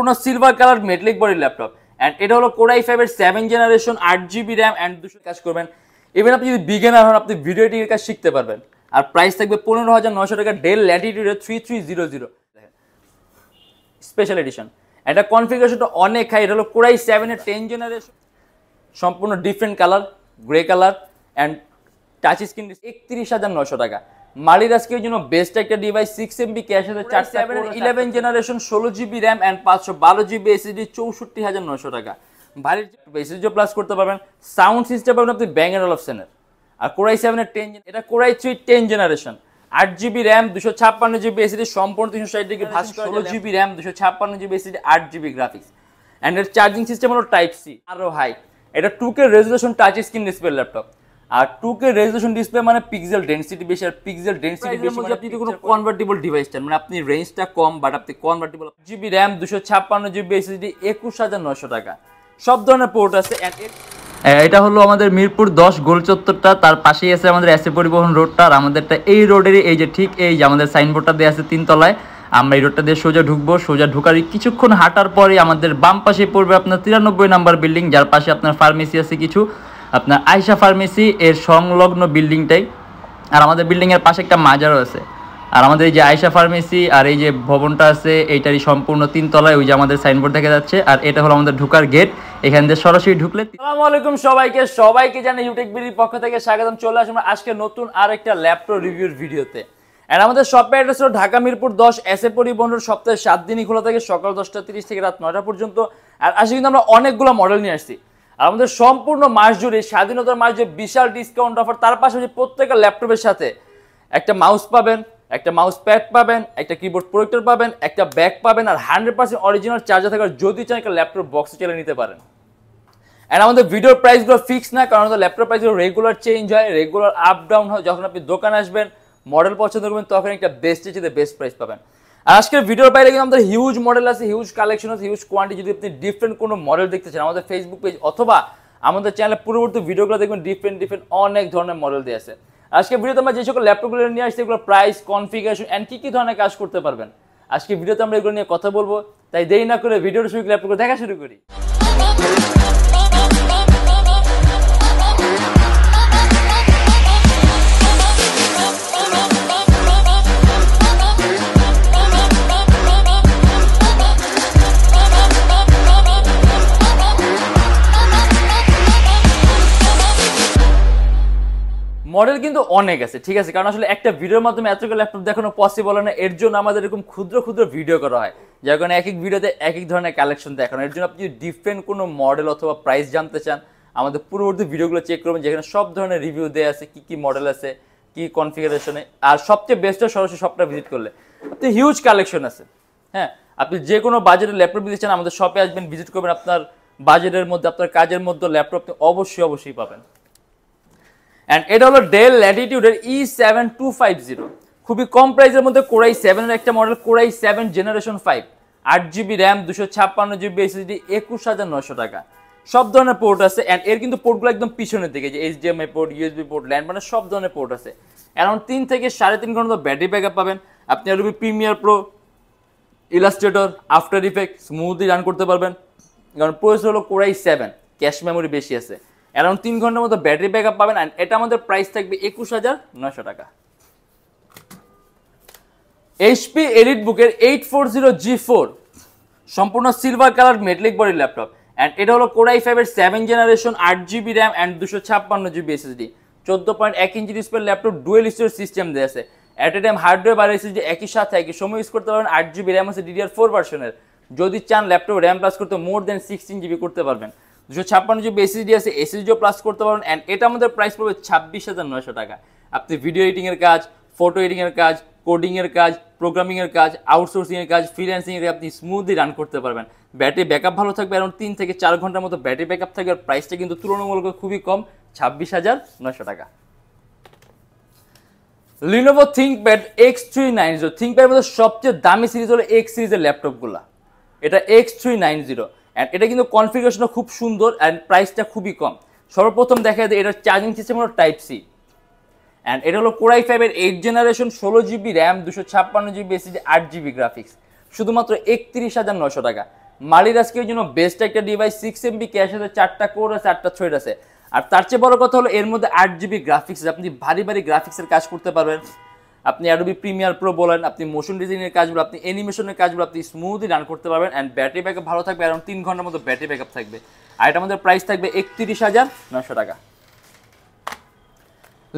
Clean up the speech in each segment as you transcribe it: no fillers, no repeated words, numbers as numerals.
কোনো silver colour metallic body laptop and এটা হলো Core i5 এর 7 জেনারেশন 8GB RAM এন্ড 200 কাজ করবেন। ইভেন আপনি যদি বিগিনার হন আপনি ভিডিও এডিটিং এর কাজ শিখতে পারবেন। আর প্রাইস থাকবে 15900 টাকা ডেল ল্যাটিটিউড 3300 স্পেশাল এডিশন। এটা কনফিগারেশনটা অনেক হাই। এটা হলো Core i7 এর 10 জেনারেশন, সম্পূর্ণ different colour, grey colour and touch screen. 31900 টাকা। মালির আজকের জন্য বেস্ট একটা ডিভাইস, 6MB ক্যাশ আছে, 11 generation 16GB RAM and 512GB SSD 64900 টাকা। ভারী SSD প্লাস করতে পারবেন। সাউন্ড সিস্টেম পাবেন আপনি Bang & Olufsen'ের। আর Core i7 এর 10, এটা Core i3 10 generation, 8GB RAM 256GB SSD, সম্পূর্ণ 360 ডিগ্রি ভাঁজ করা, 16GB RAM 256GB SSD, 8GB graphics and এর চার্জিং সিস্টেম হলো টাইপ সি। আরো হাই, এটা 2K resolution touch screen display laptop. আর 2K রেজোলিউশন ডিসপ্লে মানে পিক্সেল ডেনসিটি বেশি, আর পিক্সেল ডেনসিটি বেশি মানে আপনি কোনো কনভার্টেবল ডিভাইস চান, মানে আপনি রেঞ্জটা কম বাট আপনি convertible. GB RAM 256GB SSD 21900 টাকা। সব ধরনের পোর্ট আছে। এটা হলো আমাদের মিরপুর 10 গোল চত্বরটা, তার পাশেই আছে আমাদের এসএ পরিবহন রোডটা। আর আমাদেরটা এই রোডেরই এই যে ঠিক এই যে আমাদের সাইনবোর্ডটা দেওয়া আছে 3 তলায়। আমরা এই রোডটা দিয়ে সোজা ঢুকবো। সোজা ঢুকার কিছুক্ষণ হাঁটার পরে আমাদের বাম পাশে পড়বে আপনার 93 নাম্বার বিল্ডিং, যার পাশে আপনার ফার্মেসি আছে কিছু, আপনার আয়শা ফার্মেসি এর সংলগ্ন বিল্ডিংটাই। আর আমাদের বিল্ডিংয়ের পাশে একটা মাজারও আছে। আর আমাদের এই যে আয়শা ফার্মেসি আর এই যে ভবনটা আছে এইটারই সম্পূর্ণ 3 তলায় ওই যে আমাদের সাইনবোর্ড দেখা যাচ্ছে। আর এটা হলো আমাদের ঢোকার গেট, এখান দিয়ে সরাসরি ঢুকলে। আসসালামু আলাইকুম সবাইকে জানাই ইউটেকবিডির পক্ষ থেকে স্বাগতম। চলে আসুন আজকে নতুন আর একটা ল্যাপটপ রিভিউর ভিডিওতে। আর আমাদের শপের অ্যাড্রেস হলো ঢাকা মিরপুর 10 এসএ পরিবহন রোড। সপ্তাহে 7 দিনই খোলা থাকে, সকাল 10টা 30 থেকে রাত 9টা পর্যন্ত। আর আজকে কিন্তু আমরা অনেকগুলো মডেল নিয়ে আসছি। আর আমাদের সম্পূর্ণ মাস জুড়ে স্বাধীনতার মাস জুড়ে বিশাল ডিসকাউন্ট অফার। তার পাশাপাশি প্রত্যেকটা ল্যাপটপের সাথে একটা মাউস পাবেন, একটা মাউস প্যাড পাবেন, একটা কিবোর্ড প্রোটেক্টর পাবেন, একটা ব্যাগ পাবেন, আর 100% অরিজিনাল চার্জার থাকার যদি চান একটা ল্যাপটপ বক্সে চলে নিতে পারেন। আর আমাদের ভিডিওর প্রাইসগুলো ফিক্স না, কারণ আমাদের ল্যাপটপ প্রাইসগুলো রেগুলার চেঞ্জ হয়, রেগুলার আপ ডাউন হয়। যখন আপনি দোকানে আসবেন মডেল পছন্দ করবেন তখন একটা বেস্টের চেয়ে বেস্ট প্রাইস পাবেন। আর আজকের ভিডিওর বাইরে কিন্তু আমাদের হিউজ মডেল আছে, হিউজ কালেকশন আছে, হিউজ কোয়ান্টিটি। যদি আপনি ডিফারেন্ট কোনো মডেল দেখতে চান আমাদের ফেসবুক পেজ অথবা আমাদের চ্যানেলে পূর্ববর্তী ভিডিওগুলো দেখবেন, ডিফারেন্ট অনেক ধরনের মডেল দিয়ে আছে। আজকে ভিডিওতে আমরা যে সকল ল্যাপটপগুলো নিয়ে আসছি এগুলো প্রাইস, কনফিগারেশন এন্ড কি ধরনের কাজ করতে পারবেন আজকে ভিডিওতে আমরা এগুলো নিয়ে কথা বলবো। তাই দেরি না করে ভিডিওটা শুরু করে ল্যাপটপগুলো দেখা শুরু করি। মডেল কিন্তু অনেক আছে, ঠিক আছে, কারণ আসলে একটা ভিডিওর মাধ্যমে এতগুলো ল্যাপটপ দেখানো পসিবল হয় না। এর জন্য আমাদের এরকম ক্ষুদ্র ভিডিও করা হয়, যার কারণে এক এক ভিডিওতে এক এক ধরনের কালেকশন দেখানো। এর জন্য আপনি যদি ডিফারেন্ট কোনো মডেল অথবা প্রাইস জানতে চান আমাদের পূর্ববর্তী ভিডিওগুলো চেক করবেন, যেখানে সব ধরনের রিভিউ দেওয়া আছে, কি মডেল আছে, কি কনফিগারেশনে। আর সবচেয়ে বেস্ট সরাসরি শপটা ভিজিট করলে আপনি হিউজ কালেকশন আছে। হ্যাঁ, আপনি যে কোনো বাজেটের ল্যাপটপ নিতে চান আমাদের শপে আসবেন, ভিজিট করবেন। আপনার বাজেটের মধ্যে, আপনার কাজের মধ্যে ল্যাপটপ আপনি অবশ্যই পাবেন। এন্ড এটা হলো ডেল ল্যাটিটিউডের E7250, খুবই কম প্রাইসের মধ্যে Core i7 এর একটা model, Core i7 generation 5, 8GB RAM 256GB SSD 21900 টাকা। সব ধরনের পোর্ট আছে এন্ড এর কিন্তু পোর্টগুলো একদম পিছনের দিকে, যে HDMI port, USB port, land, মানে সব ধরনের পোর্ট আছে। অ্যারাউন্ড 3 থেকে 3.5 ঘন্টা ব্যাটারি ব্যাকআপ পাবেন। আপনি Adobe Premiere Pro, Illustrator, after effect smoothly run করতে পারবেন, কারণ প্রসেসর হলো Core i7, ক্যাশ মেমোরি বেশি আছে। অ্যারাউন্ড 3 ঘন্টার মতো ব্যাটারি ব্যাকআপ পাবেন। আর এটা আমাদের প্রাইস থাকবে 21900 টাকা। HP এলিটবুকের 840G4 সম্পূর্ণ silver colour metallic body laptop and এটা হলো Core i5 এর 7 জেনারেশন, 8GB RAM এন্ড 256GB SSD, 14.1 inch display laptop, dual storage system দেয়া আছে। এট এ টাইম হার্ডওয়্যার আর SSD একই সাথে একই সময় ইউজ করতে পারবেন। 8GB RAM আছে DDR4 ভার্সনের। যদি চান ল্যাপটপ RAM প্লাস করতে মোর দেন 16GB করতে পারবেন। 256GB SSD আছে, SSD প্লাস করতে পারবেন। এন্ড এটা আমাদের প্রাইস পড়বে 26900 টাকা। আপনি ভিডিও এডিটিং এর কাজ, ফটো এডিটিং এর কাজ, কোডিং এর কাজ, প্রোগ্রামিং এর কাজ, আউটসোর্সিং এর কাজ, ফ্রিল্যান্সিং এর আপনি স্মুথলি রান করতে পারবেন। ব্যাটারি ব্যাকআপ ভালো থাকবে, অ্যারাউন্ড 3 থেকে 4 ঘন্টার মতো ব্যাটারি ব্যাকআপ থাকবে। আর প্রাইসটা কিন্তু তুলনামূলক খুবই কম, 26900 টাকা। Lenovo ThinkPad X390, ThinkPad মধ্যে সবচেয়ে দামি সিরিজ হলো X সিরিজের ল্যাপটপগুলো। এটা X390 এন্ড এটা কিন্তু কনফিগারেশনটা খুব সুন্দর এন্ড প্রাইসটা খুবই কম। সর্বপ্রথম দেখা যায় এটার চার্জিং সিস্টেম হলো টাইপ সি এন্ড এটা হলো Core i5 এর 8 generation, 16GB RAM 256GB SSD 8GB graphics, শুধুমাত্র 31900 টাকা। মালির আজকের জন্য বেস্ট একটা ডিভাইস, 6 MB ক্যাশ আছে, 4টা কোর আছে, 8টা থ্রেড আছে। আর তার চেয়ে বড় কথা হলো এর মধ্যে 8GB গ্রাফিক্স, আপনি ভারী ভারী গ্রাফিক্সের কাজ করতে পারবেন। আপনি অ্যাডোবি প্রিমিয়ার প্রো বলেন, আপনি মোশন ডিজাইনের কাজগুলো, আপনি অ্যানিমেশনের কাজগুলো আপনি স্মুথলি রান করতে পারবেন। অ্যান্ড ব্যাটারি ব্যাকআপ ভালো থাকবে, অ্যারাউন্ড 3 ঘন্টার মতো ব্যাটারি ব্যাকআপ থাকবে। আর এটা আমাদের প্রাইস থাকবে 31,900 টাকা।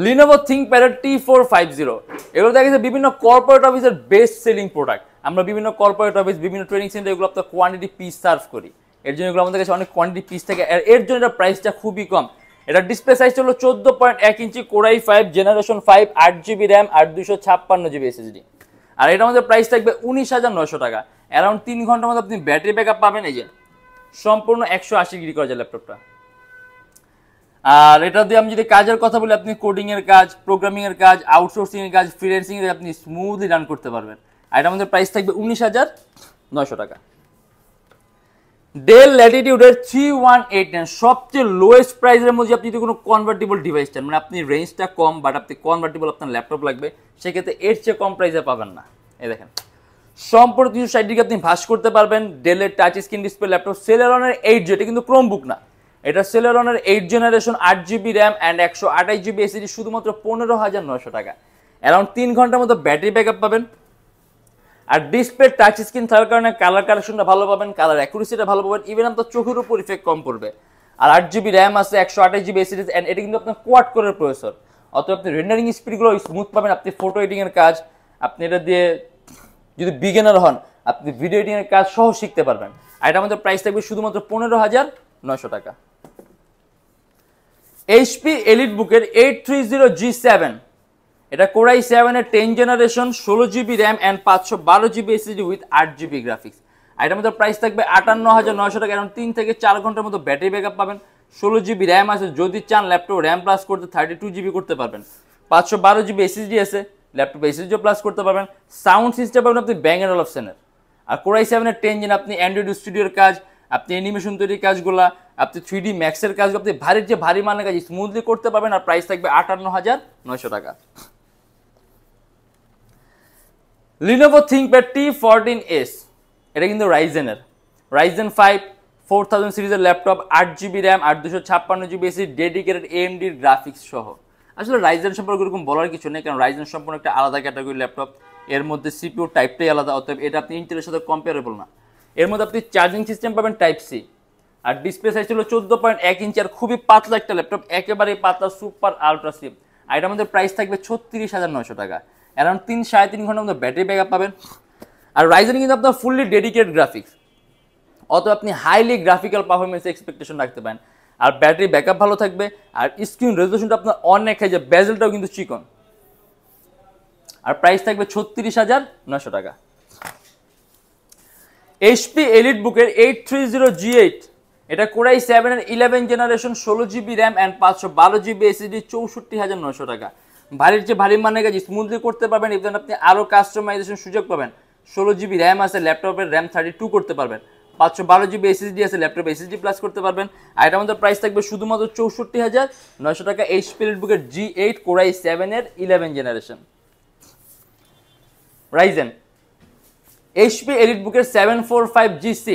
Lenovo ThinkPad T450, এগুলো দেখা গেছে বিভিন্ন কর্পোরেট অফিসের বেস্ট সেলিং প্রোডাক্ট। আমরা বিভিন্ন কর্পোরেট অফিস, বিভিন্ন ট্রেনিং সেন্টার এগুলো আপনার কোয়ান্টিটি পিস সার্ভ করি, এর জন্য এগুলো আমাদের কাছে অনেক কোয়ান্টিটি পিস থাকে। আর এর জন্য এটা প্রাইসটা খুবই কম। এটা ডিসপ্লে সাইজ হলো 14.1 ইঞ্চি, কোরাই 5 জেনারেশন 5, 8GB র্যাম আর 256GB SSD। আর এটা আমাদের প্রাইস থাকবে 19,900 টাকা। অ্যারাউন্ড 3 ঘন্টার মধ্যে আপনি ব্যাটারি ব্যাকআপ পাবেন। এই যে সম্পূর্ণ 180 ডিগ্রি করা যায় ল্যাপটপটা। আর এটা দিয়ে আমি যদি কাজের কথা বলি, আপনি কোডিং এর কাজ, প্রোগ্রামিং এর কাজ, আউটসোর্সিং এর কাজ, ফ্রিল্যান্সিং এর আপনি স্মুথলি রান করতে পারবেন। আর এটা আমাদের প্রাইস থাকবে 19,900 টাকা। ডেল ল্যাটিটিউডের 3189 সবচেয়ে লোয়েস্ট প্রাইসের মধ্যে আপনি যদি কোনো কনভার্টেবল ডিভাইস চান, মানে আপনি রেঞ্জটা কম বাট আপনি কনভার্টেবল আপনার ল্যাপটপ লাগবে, সেক্ষেত্রে এর চেয়ে কম প্রাইসে পাবেন না। এই দেখেন সম্পূর্ণ 360 ডিগ্রি আপনি ভাঁজ করতে পারবেন। ডেলের টাচ স্ক্রিন ডিসপ্লে ল্যাপটপ, সেলেরনের 8G, এটা কিন্তু ক্রোমবুক না, এটা সেলেরনের 8 generation, 8GB RAM and 128GB SSD, শুধুমাত্র 15,900 টাকা। অ্যারাউন্ড 3 ঘন্টার মতো ব্যাটারি ব্যাকআপ পাবেন। আর ডিসপ্লে টাচ স্ক্রিন থাকার কারণে কালার কালেকশনটা ভালো পাবেন, কালার অ্যাকুরেসিটা ভালো পাবেন, ইভেন আপনার চোখের উপর ইফেক্ট কম পড়বে। আর 8GB র্যাম আছে, 128GB SSD, অ্যান্ড এটা কিন্তু আপনার কোয়াড কোরের প্রসেসর, অতএব আপনি রেন্ডারিং স্পিডগুলো স্মুথ পাবেন। আপনি ফটো এডিটিংয়ের কাজ, আপনি এটা দিয়ে যদি বিগিনার হন, আপনি ভিডিও এডিটিংয়ের কাজ সহ শিখতে পারবেন। আর এটা আমাদের প্রাইস থাকবে শুধুমাত্র 15,900 টাকা। HP এলিটবুকের 830G7, এটা কোরাই 7 এর 10 generation, 16GB RAM and 512GB SSD with 8GB graphics. আর এটার মধ্যে প্রাইস থাকবে 58,900 টাকা। এরকম 3 থেকে 4 ঘন্টার মতো ব্যাটারি ব্যাকআপ পাবেন। 16GB র্যাম আছে, যদি চান ল্যাপটপ র্যাম প্লাস করতে 32GB করতে পারবেন। 512GB SSD আছে, ল্যাপটপ SSD প্লাস করতে পারবেন। সাউন্ড সিস্টেম পাবেন আপনি ব্যাং এন্ড অলফসেনের। আর কোরাই 7 এর 10 জেন, আপনি অ্যান্ড্রয়েড স্টুডিওর কাজ, আপনি অ্যানিমেশন তৈরির কাজগুলো, আপনি 3D ম্যাক্সের কাজগুলো, আপনি ভারীর যে ভারী মানের কাজ স্মুথলি করতে পারবেন। আর প্রাইস থাকবে 58,900 টাকা। Lenovo ThinkPad T14s, এটা কিন্তু রাইজেনের রাইজেন 5 4000 সিরিজের ল্যাপটপ, 8GB র্যাম আর 256GB SSD, dedicated AMD graphics সহ। আসলে রাইজেন সম্পর্কে এরকম বলার কিছু নেই, কারণ রাইজেন সম্পূর্ণ একটা আলাদা ক্যাটাগরি ল্যাপটপ, এর মধ্যে CPU টাইপটাই আলাদা, অতএব এটা আপনি ইন্টেলের সাথে কম্পেয়ারেবল না। এর মধ্যে আপনি চার্জিং সিস্টেম পাবেন টাইপ সি। আর ডিসপ্লে সাইজ ছিল 14.1 ইঞ্চি, আর খুবই পাতলা একটা ল্যাপটপ, একেবারে পাতলা, সুপার আলট্রা স্লিম। আর এটার মধ্যে প্রাইস থাকবে 36,900 টাকা। অ্যারাউন্ড 3-3.5 ঘন্টার মধ্যে ব্যাটারি ব্যাকআপ পাবেন। আর রাইজেন কিন্তু আপনার ফুললি ডেডিকেটেড গ্রাফিক্স, অত আপনি হাইলি গ্রাফিক্যাল পারফরমেন্স এক্সপেকটেশন রাখতে পারেন। আর ব্যাটারি ব্যাকআপ ভালো থাকবে। আর স্ক্রিন রেজলিউশনটা আপনার অনেক হাই, যে বেজেলটাও কিন্তু চিকন। আর প্রাইস থাকবে 36,900 টাকা। HP এলিটবুকের 830G8, এটা কোরাই 7 এর 11 generation, 16GB RAM and 512GB SSD, 64,900 টাকা। ভারীর চেয়ে ভারী মানের কাজ স্মুথলি করতে পারবেন, ইভেন আপনি আরও কাস্টমাইজেশন সুযোগ পাবেন। 16GB র্যাম আছে, ল্যাপটপের র্যাম 32 করতে পারবেন। 512GB SSD আছে, ল্যাপটপ SSD প্লাস করতে পারবেন। আর এটা আমাদের প্রাইস থাকবে শুধুমাত্র 64,900 টাকা। HP এলিটবুকের G8 কোরাই 7 এর 11 জেনারেশন রাইজেন। HP এলিটবুকের 745G6,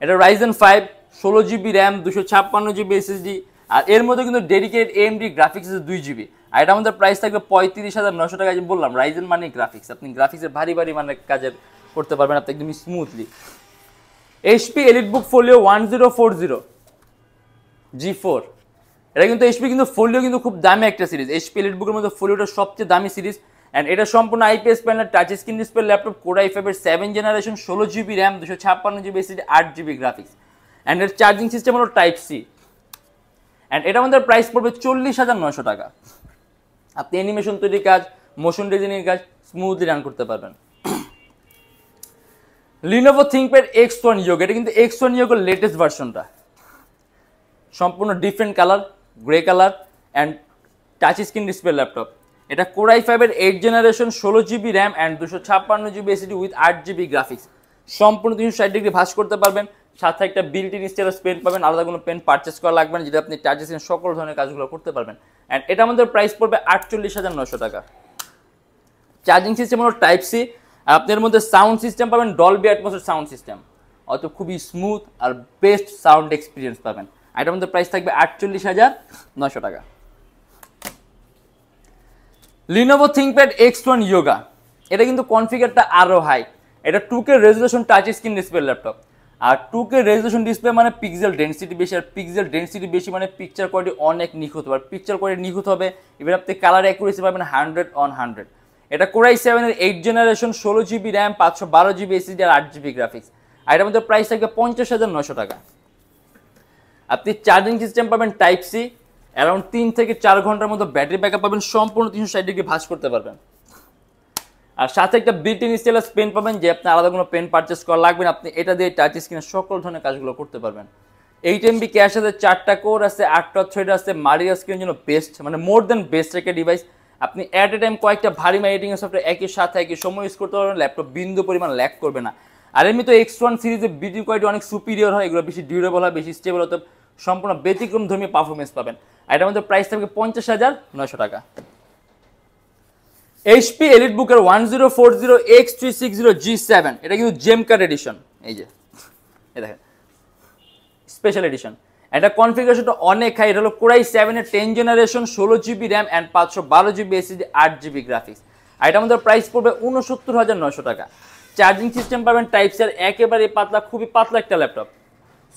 এটা Ryzen 5, 16GB RAM, 256GB SSD, আর এর মধ্যে কিন্তু ডেডিকেটেড AMD গ্রাফিক্স আছে 2GB। আর এটা আমাদের প্রাইস থাকবে 35,900 টাকা। বললাম রাইজেন মানে গ্রাফিক্স, আপনি গ্রাফিক্সের ভারী ভারী মানে কাজের করতে পারবেন আপনি একদম smoothly. HP EliteBook folio 1040 G4, এটা কিন্তু HP কিন্তু ফোলিও কিন্তু খুব দামি একটা সিরিজ। HP এলিটবুকের মধ্যে ফোলিওটা সবচেয়ে দামি সিরিজ। অ্যান্ড এটা সম্পূর্ণ IPS panel, touch screen display laptop, core i 5 এর 7 generation, 16GB RAM, 256GB SSD, 8GB graphics. And এর চার্জিং সিস্টেম হলো টাইপ সি। অ্যান্ড এটা আমাদের প্রাইস পড়বে 40,900 টাকা। আপনি অ্যানিমেশন তৈরির কাজ, মোশন ডিজাইনের কাজ স্মুথলি রান করতে পারবেন। Lenovo ThinkPad X1 Yoga, এটা কিন্তু X1 Yoga লেটেস্ট ভার্সনটা, সম্পূর্ণ different colour, grey colour and touch screen display laptop. এটা কোরাই 5 এর 8 generation, 16GB RAM and 256GB SSD with 8GB graphics. সম্পূর্ণ 360 ডিগ্রি ভাঁজ করতে পারবেন। সাথে একটা বিল্ট ইন স্টাইলাস পেন পাবেন, আলাদা কোনো পেন পারচেস করা লাগবে না, যেটা আপনি টাচ স্ক্রিন সকল ধরনের কাজগুলো করতে পারবেন। অ্যান্ড এটা আমাদের প্রাইস পড়বে 48,900 টাকা। চার্জিং সিস্টেম হলো টাইপ সি। আর আপনার মধ্যে সাউন্ড সিস্টেম পাবেন ডলবি অ্যাটমসের সাউন্ড সিস্টেম। অত খুবই স্মুথ আর বেস্ট সাউন্ড এক্সপিরিয়েন্স পাবেন। এটার মধ্যে প্রাইস থাকবে 48,900 টাকা। Lenovo ThinkPad X1 Yoga, এটা কিন্তু কনফিগারটা আরো হাই। এটা 2K resolution touch screen display laptop. আর 2K রেজোলিউশন ডিসপ্লে মানে পিক্সেল ডেনসিটি বেশি, আর পিক্সেল ডেনসিটি বেশি মানে পিকচার কোয়ালিটি অনেক নিখুঁত হবে। আর পিকচার কোয়ালিটি নিখুঁত হবে, এবার আপনি কালার অ্যাকুরেসি পাবেন 100/100। এটা Core i7 এর 8th generation, 16GB RAM, 512GB SSD আর 8GB গ্রাফিক্স। আর এটার মধ্যে প্রাইস থাকবে 50,900 টাকা। আপনি চার্জিং সিস্টেম পাবেন টাইপ সি, অ্যারাউন্ড 3 থেকে 4 ঘন্টার মতো ব্যাটারি ব্যাকআপ পাবেন, সম্পূর্ণ 360 ডিগ্রি ভাঁজ করতে পারবেন। আর সাথে একটা বিল্ট-ইন স্টাইলাস পেন পাবেন, যে আপনি আলাদা কোনো পেন পারচেস করা লাগবে না, আপনি এটা দিয়ে টাচ স্ক্রিনের সকল ধরনের কাজগুলো করতে পারবেন। 8MB ক্যাশ আছে, 4টা কোর আছে, 8টা থ্রেড আছে, মারিয়া স্ক্রিনের জন্য বেস্ট, মানে মোর দেন বেস্ট একটা ডিভাইস। আপনি অ্যাট এ টাইম কয়েকটা ভারী এডিটিং সফটওয়্যার একই সাথে একই সময় ইউজ করতে পারবেন, ল্যাপটপ বিন্দু পরিমাণ ল্যাগ করবে না। আর এমনি তো X1 সিরিজের বিল্ড কোয়ালিটি অনেক সুপিরিয়র হয়, এগুলো বেশি ডিউরেবল হয়, বেশি স্টেবল হতে, সম্পূর্ণ ব্যতিক্রম ধর্মী পারফরমেন্স পাবেন। আর এটার মধ্যে প্রাইস থাকবে 50,900 টাকা। HP EliteBooker 1040X360G7, এটা কিন্তু জেম কার্ড এডিশন, এই যে এই দেখেন স্পেশাল এডিশন। এটা কনফিগারেশনটা অনেক হাই, এটা হলো Core i7 এর 10th generation, 16GB RAM and 512GB SSD, 8GB graphics. আর এটার মধ্যে প্রাইস পড়বে 69,900 টাকা। চার্জিং সিস্টেম পাবেন টাইপ সি, আর একেবারে পাতলা, খুবই পাতলা একটা ল্যাপটপ,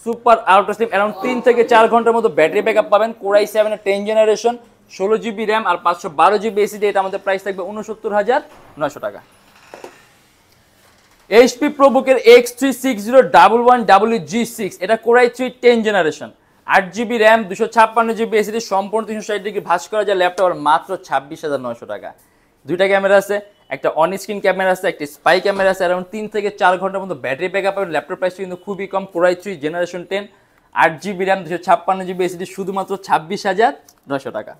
সুপার আল্ট্রা স্লিম, অ্যারাউন্ড 3 থেকে 4 ঘন্টার মতো ব্যাটারি ব্যাকআপ পাবেন। Core i7 এর 10th জেনারেশন, 16GB RAM আর 512GB SSD, এটা আমাদের প্রাইস থাকবে 69,900 টাকা। HP ProBook এর X36011WG6, এটা Core i3 10th generation, 8GB RAM, 256GB SSD, সম্পূর্ণ 360 ডিগ্রি ভাঁজ করা যায় ল্যাপটপ, আর মাত্র 26,900 টাকা। দুইটা ক্যামেরা আছে, একটা অন স্ক্রিন ক্যামেরা আছে, একটা স্পাই ক্যামেরা আছে, অ্যারাউন্ড 3 থেকে 4 ঘন্টার মতো ব্যাটারি ব্যাকআপ পাবেন। ল্যাপটপ প্রাইস কিন্তু খুবই কম, Core i3 generation 10, 8GB RAM, 256GB SSD, শুধুমাত্র 26,900 টাকা।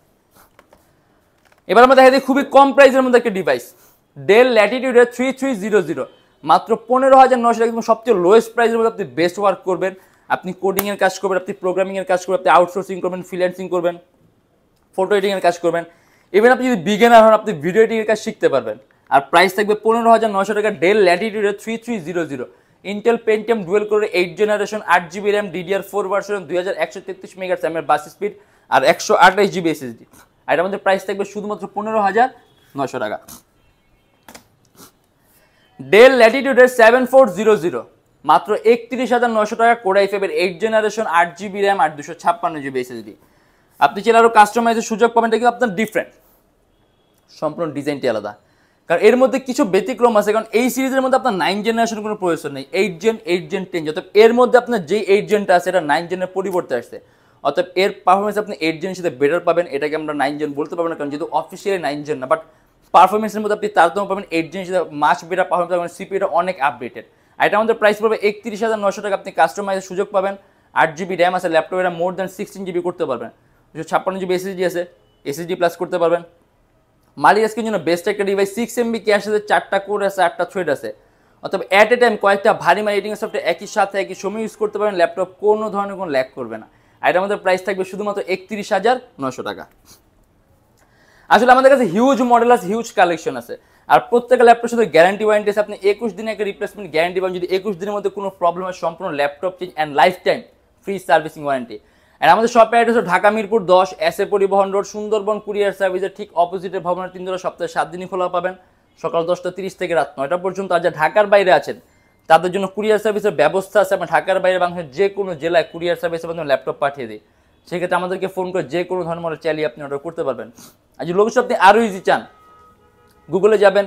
এবার আমরা দেখা দিই খুবই কম প্রাইসের মধ্যে একটা ডিভাইস, ডেল ল্যাটিটিউডের 3300, মাত্র 15,900 টাকা। সবচেয়ে লোয়েস্ট প্রাইসের মধ্যে আপনি বেস্ট ওয়ার্ক করবেন, আপনি কোডিংয়ের কাজ করবেন, আপনি প্রোগ্রামিংয়ের কাজ করবেন, আপনি আউটসোর্সিং করবেন, ফ্রিল্যান্সিং করবেন, ফটো এডিটিংয়ের কাজ করবেন, ইভেন আপনি যদি বিগিনার হন আপনি ভিডিও এডিটিংয়ের কাজ শিখতে পারবেন। আর প্রাইস থাকবে 15,900 টাকা। ডেল ল্যাটিটিউডের 3300, ইন্টেল পেন্টিয়াম ডুয়েল কোরের 8th generation, 8GB RAM, DDR4 version, 2133 megahertz এর বাস স্পিড আর 128GB SSD। আর এটার মধ্যে প্রাইস থাকবে শুধুমাত্র 15,900 টাকা। ডেল ল্যাটিটিউডের 7400, মাত্র 31,900 টাকা। Core i5 এর 8th জেনারেশন, 8GB RAM আর 256GB SSD। আপনি চাইলে আরও কাস্টমাইজের সুযোগ পাবেন, এটা কিন্তু আপনার ডিফারেন্ট, সম্পূর্ণ ডিজাইনটি আলাদা। কারণ এর মধ্যে কিছু ব্যতিক্রম আছে, কারণ এই সিরিজের মধ্যে আপনার 9th জেনারেশন কোনো প্রসেসর নেই, 8th জেন, 8th জেন 10, অর্থাৎ এর মধ্যে আপনার যে 8th জেনটা আছে এটা 9th জেনের পরিবর্তে আসছে, অর্থাৎ এর পারফরমেন্স আপনি 8th জেনের সাথে বেটার পাবেন। এটাকে আমরা 9th জেন বলতে পারবো না, কারণ যেহেতু অফিসিয়ালি 9th জেন না, বাট পারফরমেন্সের মধ্যে আপনি তারতম্য পাবেন, 8th জেনের সাথে মাছ বেটার পারফরমেন্স পাবেন, সিপিইউটা অনেক আপডেটেড। আর এটা আমাদের প্রাইস পড়বে 31,900 টাকা। আপনি কাস্টমাইজের সুযোগ পাবেন, 8GB RAM আছে, ল্যাপটপ এটা মোর দ্যান 16GB করতে পারবেন, 256GB SSD আছে, SSD প্লাস করতে পারবেন। মালি আজকের জন্য বেস্ট একটা ডিভাইস, 6MB ক্যাশ আছে, 4টা কোর আছে, 8টা থ্রেড আছে, অথবা অ্যাট এ টাইম কয়েকটা ভারী এডিটিং সফটওয়্যার একই সাথে একই সময় ইউজ করতে পারেন, ল্যাপটপ কোনো ধরনের কোনো ল্যাগ করবে না। আর এটা আমাদের প্রাইস থাকবে শুধুমাত্র 31,900 টাকা। আসলে আমাদের কাছে হিউজ মডেল আছে, হিউজ কালেকশন আছে, আর প্রত্যেকটা ল্যাপটপের সাথে গ্যারান্টি ওয়ারেন্টি আছে। আপনি 21 দিনে একটা রিপ্লেসমেন্ট গ্যারান্টি পাবেন, যদি 21 দিনের মধ্যে কোনো প্রবলেম হয় সম্পূর্ণ laptop change and life time free servicing warranty. আর আমাদের শপের অ্যাড্রেস হচ্ছে Dhaka Mirpur 10, SA Paribahan road, Sundarban courier সার্ভিসের ঠিক অপোজিটের ভবনের 3 তলা, সপ্তাহে 7 দিনই খোলা পাবেন, সকাল 10টা 30 থেকে রাত 9টা পর্যন্ত। আর যা ঢাকার বাইরে আছেন তাদের জন্য কুরিয়ার সার্ভিসের ব্যবস্থা আছে, আমরা ঢাকার বাইরে বাংলাদেশের যে কোনো জেলায় কুরিয়ার সার্ভিসের মাধ্যমে ল্যাপটপ পাঠিয়ে দিই, সেক্ষেত্রে আমাদেরকে ফোন করে যে কোনো ধরনের মডেল চাইলে আপনি অর্ডার করতে পারবেন। আর যদি লোকেশন আপনি আরও ইজি চান, গুগলে যাবেন,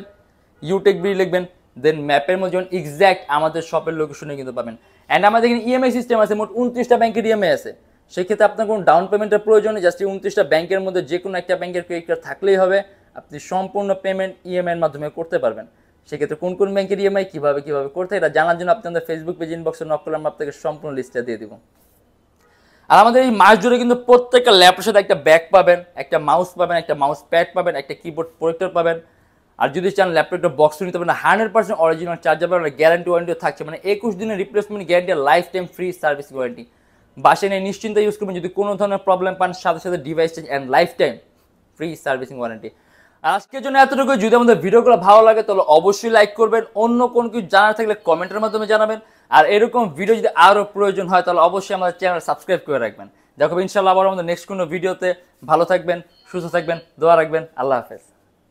Youtechbd লিখবেন, দেন ম্যাপের মধ্যে যেমন এক্স্যাক্ট আমাদের শপের লোকেশনে কিন্তু পাবেন। অ্যান্ড আমাদের এখানে ইএমআই সিস্টেম আছে, মোট 29টা ব্যাংকের ইএমআই আছে, সেক্ষেত্রে আপনার কোনো ডাউন পেমেন্টের প্রয়োজন নেই, জাস্ট 29টা ব্যাংকের মধ্যে যে কোনো একটা ব্যাংকের ক্রেডিট কার্ড থাকলেই হবে, আপনি সম্পূর্ণ পেমেন্ট ইএমআইয়ের মাধ্যমে করতে পারবেন। সেক্ষেত্রে কোন কোন ব্যাংকের ইএমআই কীভাবে করতে, এটা জানার জন্য আপনাদের ফেসবুক পেজ ইনবক্সে নক করলে আমরা আপনাকে সম্পূর্ণ লিস্টটা দিয়ে দিব। আর আমাদের এই মাস জুড়ে কিন্তু প্রত্যেকটা ল্যাপটপের সাথে একটা ব্যাগ পাবেন, একটা মাউস পাবেন, একটা মাউস প্যাড পাবেন, একটা কিবোর্ড প্রোটেক্টর পাবেন। আর যদি চান ল্যাপটপটা বক্স নিতে পারেন, 100% অরিজিনাল চার্জার পাবেন, গ্যারান্টি ওয়ারেন্টিও থাকছে, মানে 21 দিনের replacement guarantee, life time free service warranty. বাসে নিয়ে নিশ্চিন্তে ইউজ করবেন, যদি কোনো ধরনের প্রবলেম পান সাথে সাথে device change and life time free servicing warranty. আজকের জন্য এতটুকু। যদি আমাদের ভিডিওগুলো ভালো লাগে তাহলে অবশ্যই লাইক করবেন, অন্য কোনো কিছু জানার থাকলে কমেন্টের মাধ্যমে জানাবেন। আর এরকম ভিডিও যদি আরও প্রয়োজন হয় তাহলে অবশ্যই আমাদের চ্যানেল সাবস্ক্রাইব করে রাখবেন। দেখো ইনশাআল্লাহ আবার আমাদের নেক্সট কোনো ভিডিওতে। ভালো থাকবেন, সুস্থ থাকবেন, দোয়া রাখবেন। আল্লাহ হাফেজ।